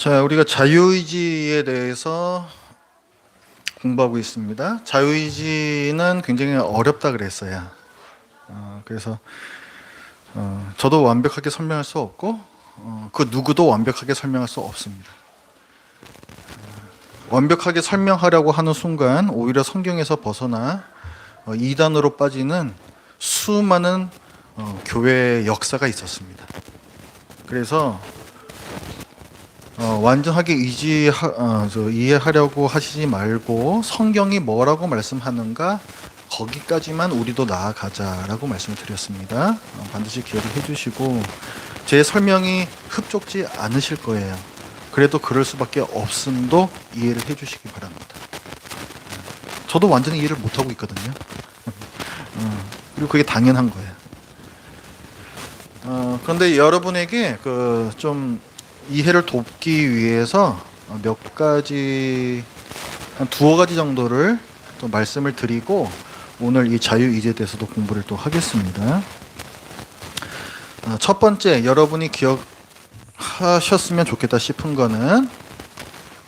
자, 우리가 자유의지에 대해서 공부하고 있습니다. 자유의지는 굉장히 어렵다 그랬어요. 그래서 저도 완벽하게 설명할 수 없고 그 누구도 완벽하게 설명할 수 없습니다. 완벽하게 설명하려고 하는 순간 오히려 성경에서 벗어나 이단으로 빠지는 수많은 교회 역사가 있었습니다. 그래서 완전하게 이해하려고 하시지 말고 성경이 뭐라고 말씀하는가 거기까지만 우리도 나아가자라고 말씀을 드렸습니다. 반드시 기억을 해주시고 제 설명이 흡족지 않으실 거예요. 그래도 그럴 수밖에 없음도 이해를 해주시기 바랍니다. 저도 완전히 이해를 못하고 있거든요. 그리고 그게 당연한 거예요. 그런데 여러분에게 좀 이해를 돕기 위해서 몇 가지, 한 두어 가지 정도를 또 말씀을 드리고 오늘 이 자유의지에 대해서도 공부를 또 하겠습니다. 첫 번째, 여러분이 기억하셨으면 좋겠다 싶은 거는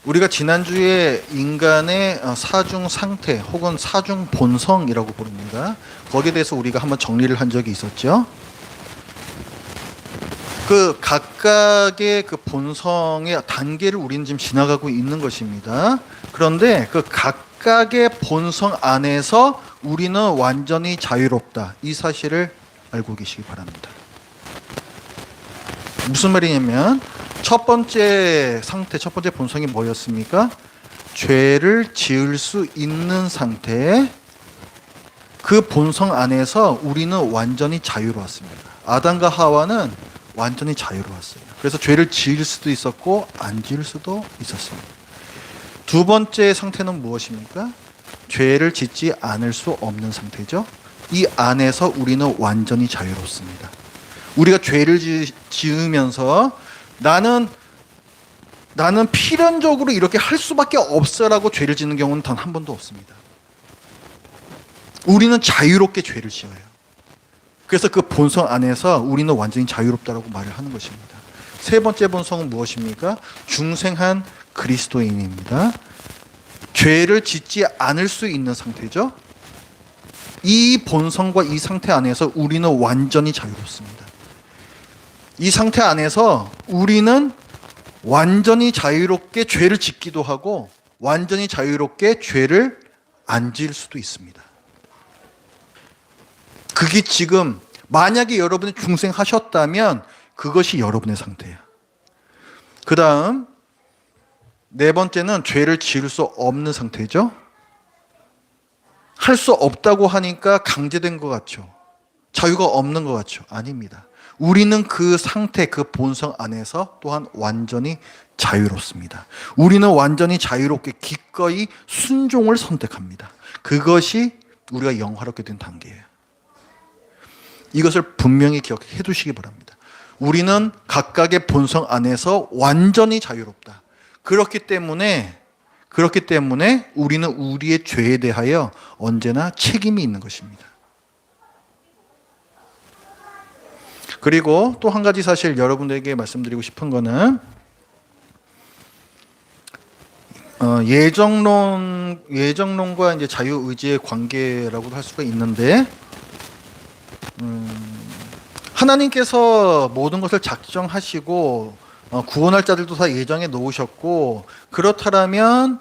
우리가 지난주에 인간의 사중 상태 혹은 사중 본성이라고 부릅니다. 거기에 대해서 우리가 한번 정리를 한 적이 있었죠. 그 각각의 그 본성의 단계를 우리는 지금 지나가고 있는 것입니다. 그런데 그 각각의 본성 안에서 우리는 완전히 자유롭다. 이 사실을 알고 계시기 바랍니다. 무슨 말이냐면 첫 번째 상태, 첫 번째 본성이 뭐였습니까? 죄를 지을 수 있는 상태. 그 본성 안에서 우리는 완전히 자유로웠습니다. 아담과 하와는 완전히 자유로웠어요. 그래서 죄를 지을 수도 있었고 안 지을 수도 있었습니다. 두 번째 상태는 무엇입니까? 죄를 짓지 않을 수 없는 상태죠. 이 안에서 우리는 완전히 자유롭습니다. 우리가 죄를 지으면서 나는 필연적으로 이렇게 할 수밖에 없어라고 죄를 짓는 경우는 단 한 번도 없습니다. 우리는 자유롭게 죄를 지어요. 그래서 그 본성 안에서 우리는 완전히 자유롭다라고 말을 하는 것입니다. 세 번째 본성은 무엇입니까? 중생한 그리스도인입니다. 죄를 짓지 않을 수 있는 상태죠. 이 본성과 이 상태 안에서 우리는 완전히 자유롭습니다. 이 상태 안에서 우리는 완전히 자유롭게 죄를 짓기도 하고 완전히 자유롭게 죄를 안 지을 수도 있습니다. 그게 지금 만약에 여러분이 중생하셨다면 그것이 여러분의 상태예요. 그 다음 네 번째는 죄를 지을 수 없는 상태죠. 할 수 없다고 하니까 강제된 것 같죠. 자유가 없는 것 같죠. 아닙니다. 우리는 그 상태, 그 본성 안에서 또한 완전히 자유롭습니다. 우리는 완전히 자유롭게 기꺼이 순종을 선택합니다. 그것이 우리가 영화롭게 된 단계예요. 이것을 분명히 기억해 두시기 바랍니다. 우리는 각각의 본성 안에서 완전히 자유롭다. 그렇기 때문에 우리는 우리의 죄에 대하여 언제나 책임이 있는 것입니다. 그리고 또 한 가지 사실 여러분들에게 말씀드리고 싶은 거는 예정론과 이제 자유의지의 관계라고도 할 수가 있는데 하나님께서 모든 것을 작정하시고 구원할 자들도 다 예정해 놓으셨고 그렇다면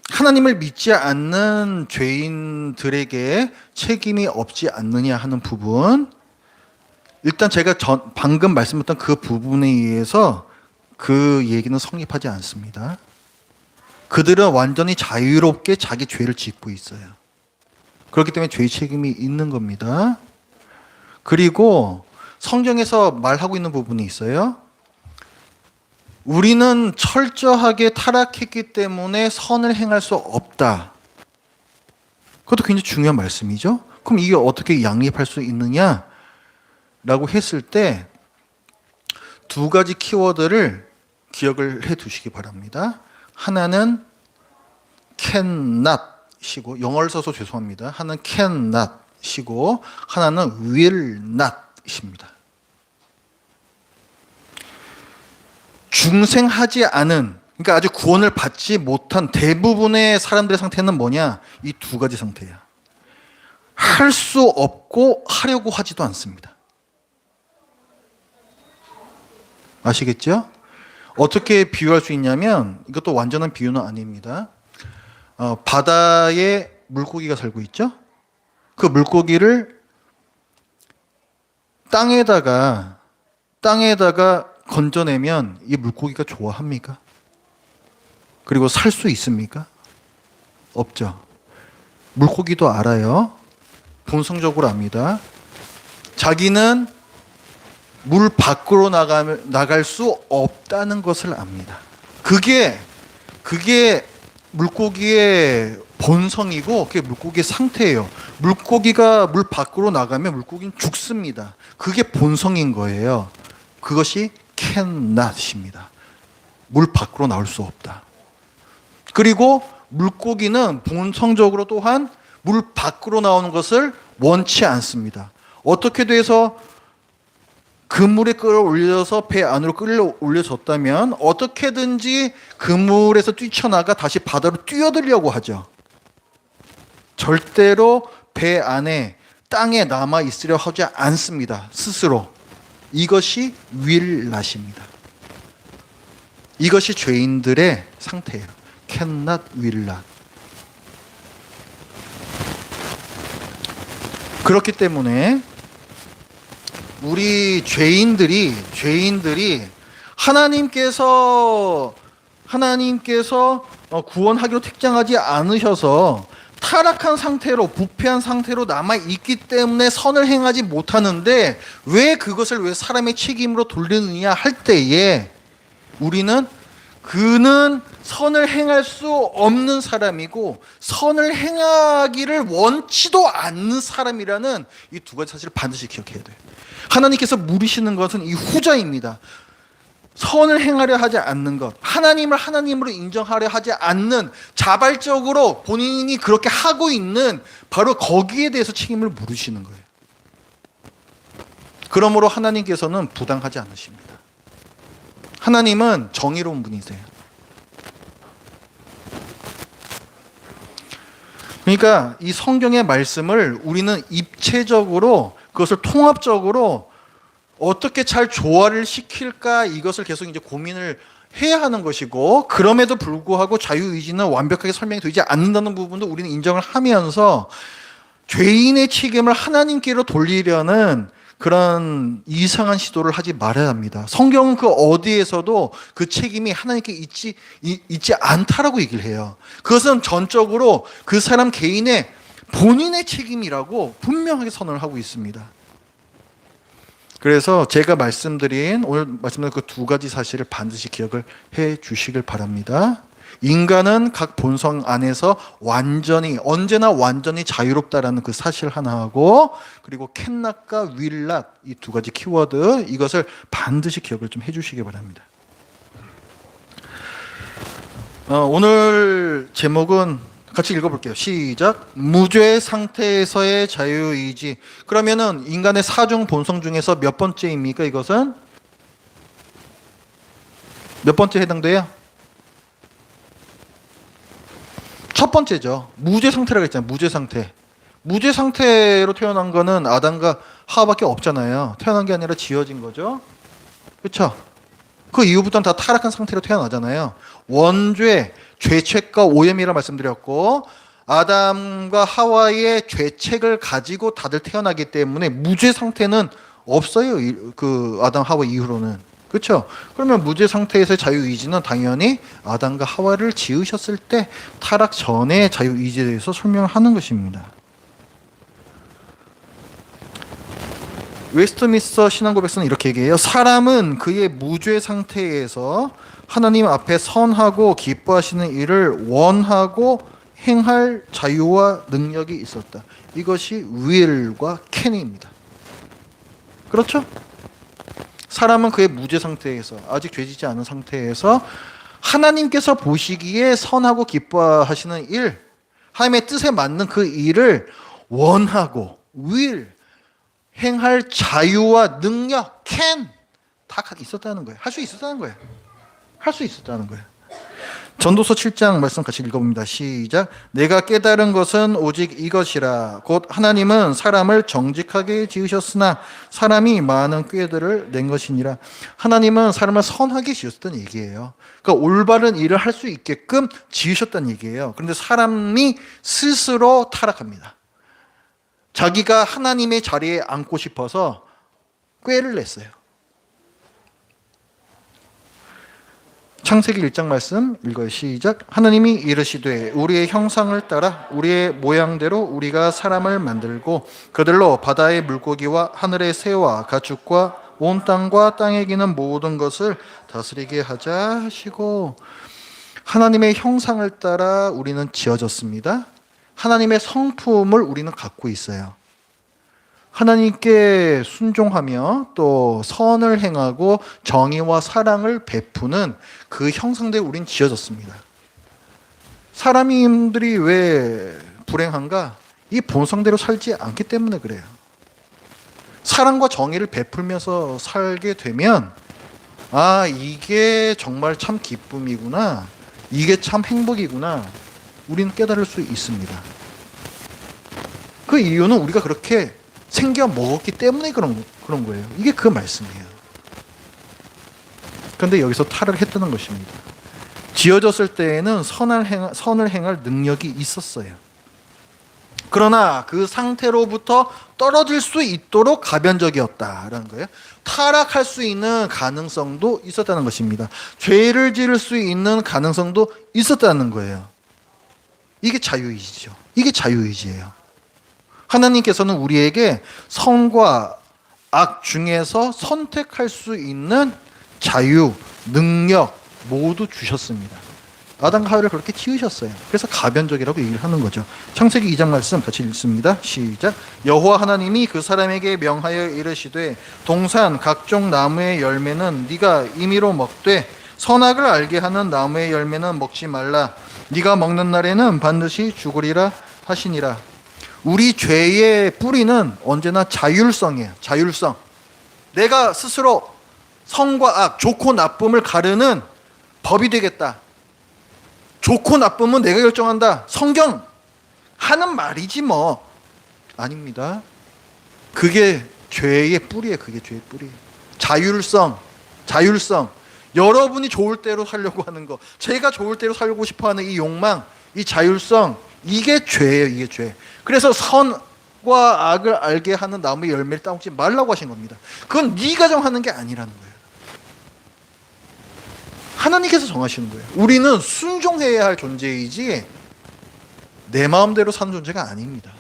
하나님을 믿지 않는 죄인들에게 책임이 없지 않느냐 하는 부분, 일단 제가 방금 말씀했던 그 부분에 의해서 그 얘기는 성립하지 않습니다. 그들은 완전히 자유롭게 자기 죄를 짓고 있어요. 그렇기 때문에 죄의 책임이 있는 겁니다. 그리고 성경에서 말하고 있는 부분이 있어요. 우리는 철저하게 타락했기 때문에 선을 행할 수 없다. 그것도 굉장히 중요한 말씀이죠. 그럼 이게 어떻게 양립할 수 있느냐? 라고 했을 때 두 가지 키워드를 기억을 해 두시기 바랍니다. 하나는 cannot 이고 영어를 써서 죄송합니다. 하나는 cannot 이고 하나는 will not 입니다. 중생하지 않은, 그러니까 아직 구원을 받지 못한 대부분의 사람들의 상태는 뭐냐? 이 두 가지 상태야. 할 수 없고 하려고 하지도 않습니다. 아시겠죠? 어떻게 비유할 수 있냐면, 이것도 완전한 비유는 아닙니다. 바다에 물고기가 살고 있죠? 그 물고기를 땅에다가 건져내면 이 물고기가 좋아합니까? 그리고 살 수 있습니까? 없죠. 물고기도 알아요. 본성적으로 압니다. 자기는 물 밖으로 나갈 수 없다는 것을 압니다. 그게 물고기의 본성이고 그게 물고기의 상태예요. 물고기가 물 밖으로 나가면 물고기는 죽습니다. 그게 본성인 거예요. 그것이 cannot입니다. 물 밖으로 나올 수 없다. 그리고 물고기는 본성적으로 또한 물 밖으로 나오는 것을 원치 않습니다. 어떻게 돼서 그물에 끌어올려서 배 안으로 끌어올려졌다면 어떻게든지 그물에서 뛰쳐나가 다시 바다로 뛰어들려고 하죠. 절대로 배 안에 땅에 남아 있으려 하지 않습니다. 스스로. 이것이 will not입니다. 이것이 죄인들의 상태예요. cannot, will not. 그렇기 때문에 우리 죄인들이 하나님께서 구원하기로 택정하지 않으셔서 타락한 상태로, 부패한 상태로 남아있기 때문에 선을 행하지 못하는데 왜 그것을 왜 사람의 책임으로 돌리느냐 할 때에 우리는 그는 선을 행할 수 없는 사람이고 선을 행하기를 원치도 않는 사람이라는 이 두 가지 사실을 반드시 기억해야 돼요. 하나님께서 물으시는 것은 이 후자입니다. 선을 행하려 하지 않는 것, 하나님을 하나님으로 인정하려 하지 않는, 자발적으로 본인이 그렇게 하고 있는 바로 거기에 대해서 책임을 물으시는 거예요. 그러므로 하나님께서는 부당하지 않으십니다. 하나님은 정의로운 분이세요. 그러니까 이 성경의 말씀을 우리는 입체적으로, 그것을 통합적으로 어떻게 잘 조화를 시킬까, 이것을 계속 이제 고민을 해야 하는 것이고, 그럼에도 불구하고 자유의지는 완벽하게 설명이 되지 않는다는 부분도 우리는 인정을 하면서 죄인의 책임을 하나님께로 돌리려는 그런 이상한 시도를 하지 말아야 합니다. 성경은 그 어디에서도 그 책임이 하나님께 있지 않다라고 얘기를 해요. 그것은 전적으로 그 사람 개인의 본인의 책임이라고 분명하게 선언을 하고 있습니다. 그래서 제가 오늘 말씀드린 그 두 가지 사실을 반드시 기억을 해 주시길 바랍니다. 인간은 각 본성 안에서 언제나 완전히 자유롭다라는 그 사실 하나하고, 그리고 cannot과 will not, 이 두 가지 키워드, 이것을 반드시 기억을 좀 해주시기 바랍니다. 오늘 제목은 같이 읽어볼게요. 시작. 무죄 상태에서의 자유의지. 그러면은 인간의 사중 본성 중에서 몇 번째입니까? 이것은 몇 번째 해당돼요? 첫 번째죠. 무죄 상태라고 했잖아요. 무죄 상태. 무죄 상태로 태어난 거는 아담과 하와밖에 없잖아요. 태어난 게 아니라 지어진 거죠. 그렇죠? 그 이후부터는 다 타락한 상태로 태어나잖아요. 원죄, 죄책과 오염이라 말씀드렸고, 아담과 하와의 죄책을 가지고 다들 태어나기 때문에 무죄 상태는 없어요. 그 아담 하와 이후로는. 그렇죠? 그러면 무죄 상태에서의 자유의지는 당연히 아담과 하와를 지으셨을 때 타락 전의 자유의지에 대해서 설명을 하는 것입니다. 웨스트민스터 신앙고백서는 이렇게 얘기해요. 사람은 그의 무죄 상태에서 하나님 앞에 선하고 기뻐하시는 일을 원하고 행할 자유와 능력이 있었다. 이것이 will과 can입니다. 그렇죠? 사람은 그의 무죄 상태에서, 아직 죄지지 않은 상태에서 하나님께서 보시기에 선하고 기뻐하시는 일, 하나님의 뜻에 맞는 그 일을 원하고 will, 행할 자유와 능력, can 다 있었다는 거예요. 할 수 있었다는 거예요. 할 수 있었다는 거예요. 전도서 7장 말씀 같이 읽어봅니다. 시작. 내가 깨달은 것은 오직 이것이라. 곧 하나님은 사람을 정직하게 지으셨으나 사람이 많은 꾀들을 낸 것이니라. 하나님은 사람을 선하게 지으셨다는 얘기예요. 그러니까 올바른 일을 할 수 있게끔 지으셨다는 얘기예요. 그런데 사람이 스스로 타락합니다. 자기가 하나님의 자리에 앉고 싶어서 꾀를 냈어요. 창세기 1장 말씀 읽어요. 시작. 하나님이 이르시되 우리의 형상을 따라 우리의 모양대로 우리가 사람을 만들고 그들로 바다의 물고기와 하늘의 새와 가축과 온 땅과 땅에 기는 모든 것을 다스리게 하자 하시고, 하나님의 형상을 따라 우리는 지어졌습니다. 하나님의 성품을 우리는 갖고 있어요. 하나님께 순종하며 또 선을 행하고 정의와 사랑을 베푸는 그 형상대로 우린 지어졌습니다. 사람들이 왜 불행한가? 이 본성대로 살지 않기 때문에 그래요. 사랑과 정의를 베풀면서 살게 되면 이게 정말 참 기쁨이구나, 이게 참 행복이구나, 우리는 깨달을 수 있습니다. 그 이유는 우리가 그렇게 생겨 먹었기 때문에 그런 거예요. 이게 그 말씀이에요. 그런데 여기서 타락했다는 것입니다. 지어졌을 때에는 선을 행할 능력이 있었어요. 그러나 그 상태로부터 떨어질 수 있도록 가변적이었다라는 거예요. 타락할 수 있는 가능성도 있었다는 것입니다. 죄를 지을 수 있는 가능성도 있었다는 거예요. 이게 자유의지죠. 이게 자유의지예요. 하나님께서는 우리에게 선과 악 중에서 선택할 수 있는 자유, 능력 모두 주셨습니다. 아담과 하와를 그렇게 지으셨어요. 그래서 가변적이라고 얘기를 하는 거죠. 창세기 2장 말씀 같이 읽습니다. 시작. 여호와 하나님이 그 사람에게 명하여 이르시되 동산 각종 나무의 열매는 네가 임의로 먹되 선악을 알게 하는 나무의 열매는 먹지 말라. 네가 먹는 날에는 반드시 죽으리라 하시니라. 우리 죄의 뿌리는 언제나 자율성이에요. 자율성. 내가 스스로 선과 악, 좋고 나쁨을 가르는 법이 되겠다. 좋고 나쁨은 내가 결정한다. 성경 하는 말이지 뭐. 아닙니다. 그게 죄의 뿌리예요. 그게 죄의 뿌리. 자율성. 여러분이 좋을 대로 살려고 하는 거, 제가 좋을 대로 살고 싶어하는 이 욕망, 이 자율성, 이게 죄예요. 이게 죄. 그래서 선과 악을 알게 하는 나무의 열매를 따먹지 말라고 하신 겁니다. 그건 네가 정하는 게 아니라는 거예요. 하나님께서 정하시는 거예요. 우리는 순종해야 할 존재이지 내 마음대로 사는 존재가 아닙니다.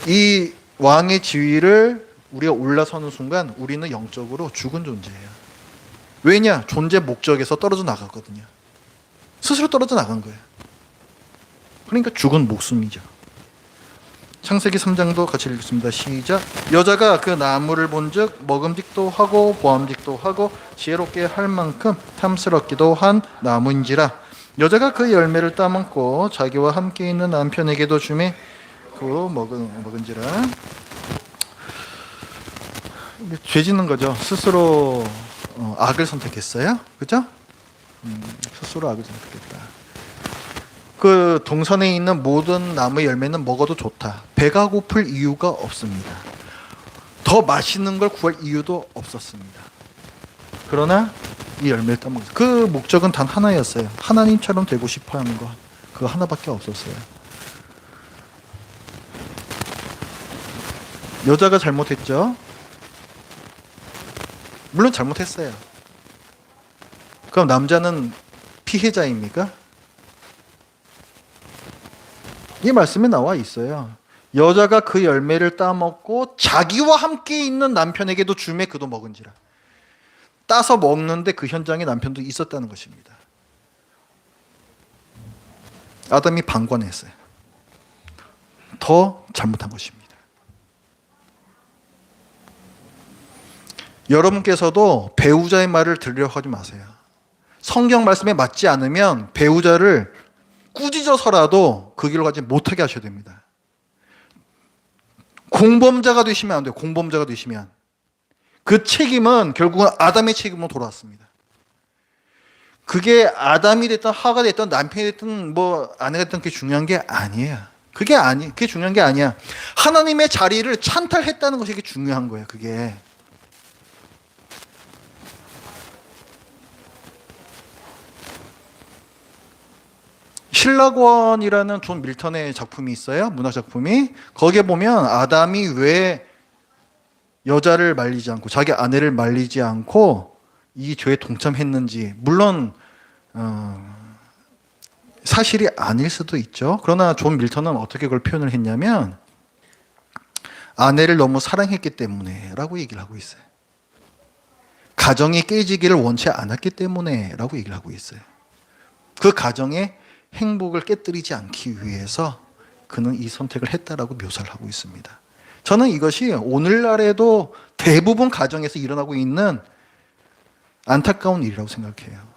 이 왕의 지위를 우리가 올라서는 순간 우리는 영적으로 죽은 존재예요. 왜냐? 존재 목적에서 떨어져 나갔거든요. 스스로 떨어져 나간 거예요. 그러니까 죽은 목숨이죠. 창세기 3장도 같이 읽겠습니다. 시작. 여자가 그 나무를 본즉 먹음직도 하고 보암직도 하고 지혜롭게 할 만큼 탐스럽기도 한 나무인지라. 여자가 그 열매를 따먹고 자기와 함께 있는 남편에게도 주매 그로 먹은지라. 죄 짓는 거죠. 스스로 악을 선택했어요. 그죠? 스스로 악을 선택했다. 그 동산에 있는 모든 나무의 열매는 먹어도 좋다. 배가 고플 이유가 없습니다. 더 맛있는 걸 구할 이유도 없었습니다. 그러나 이 열매를 따먹었어요. 그 목적은 단 하나였어요. 하나님처럼 되고 싶어하는 것. 그거 하나밖에 없었어요. 여자가 잘못했죠. 물론 잘못했어요. 그럼 남자는 피해자입니까? 이 말씀에 나와 있어요. 여자가 그 열매를 따먹고 자기와 함께 있는 남편에게도 주매 그도 먹은지라. 따서 먹는데 그 현장에 남편도 있었다는 것입니다. 아담이 방관했어요. 더 잘못한 것입니다. 여러분께서도 배우자의 말을 들으려고 하지 마세요. 성경 말씀에 맞지 않으면 배우자를 꾸짖어서라도 그 길로 가지 못하게 하셔야 됩니다. 공범자가 되시면 안 돼요. 공범자가 되시면 그 책임은 결국은 아담의 책임으로 돌아왔습니다. 그게 아담이 됐든 하가 됐든 남편이 됐든 뭐 아내가 됐든 그게 중요한 게 아니에요. 그게 중요한 게 아니야. 하나님의 자리를 찬탈했다는 것이 그게 중요한 거예요. 그게. 신라권이라는 존 밀턴의 작품이 있어요. 문학 작품이. 거기에 보면 아담이 왜 여자를 말리지 않고 자기 아내를 말리지 않고 이 죄에 동참했는지, 물론 사실이 아닐 수도 있죠. 그러나 존 밀턴은 어떻게 그걸 표현을 했냐면 아내를 너무 사랑했기 때문에 라고 얘기를 하고 있어요. 가정이 깨지기를 원치 않았기 때문에 라고 얘기를 하고 있어요. 그 가정의 행복을 깨뜨리지 않기 위해서 그는 이 선택을 했다라고 묘사를 하고 있습니다. 저는 이것이 오늘날에도 대부분 가정에서 일어나고 있는 안타까운 일이라고 생각해요.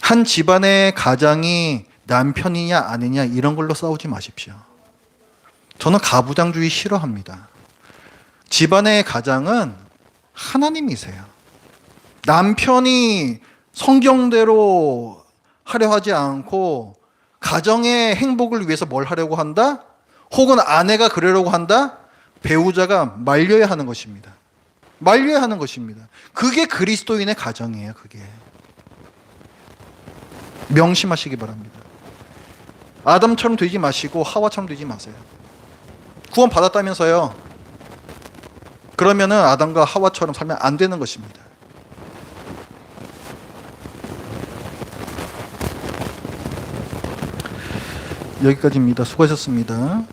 한 집안의 가장이 남편이냐 아내냐 이런 걸로 싸우지 마십시오. 저는 가부장주의 싫어합니다. 집안의 가장은 하나님이세요. 남편이 성경대로 하려 하지 않고 가정의 행복을 위해서 뭘 하려고 한다? 혹은 아내가 그러려고 한다? 배우자가 말려야 하는 것입니다. 말려야 하는 것입니다. 그게 그리스도인의 가정이에요. 그게. 명심하시기 바랍니다. 아담처럼 되지 마시고 하와처럼 되지 마세요. 구원 받았다면서요. 그러면은 아담과 하와처럼 살면 안 되는 것입니다. 여기까지입니다. 수고하셨습니다.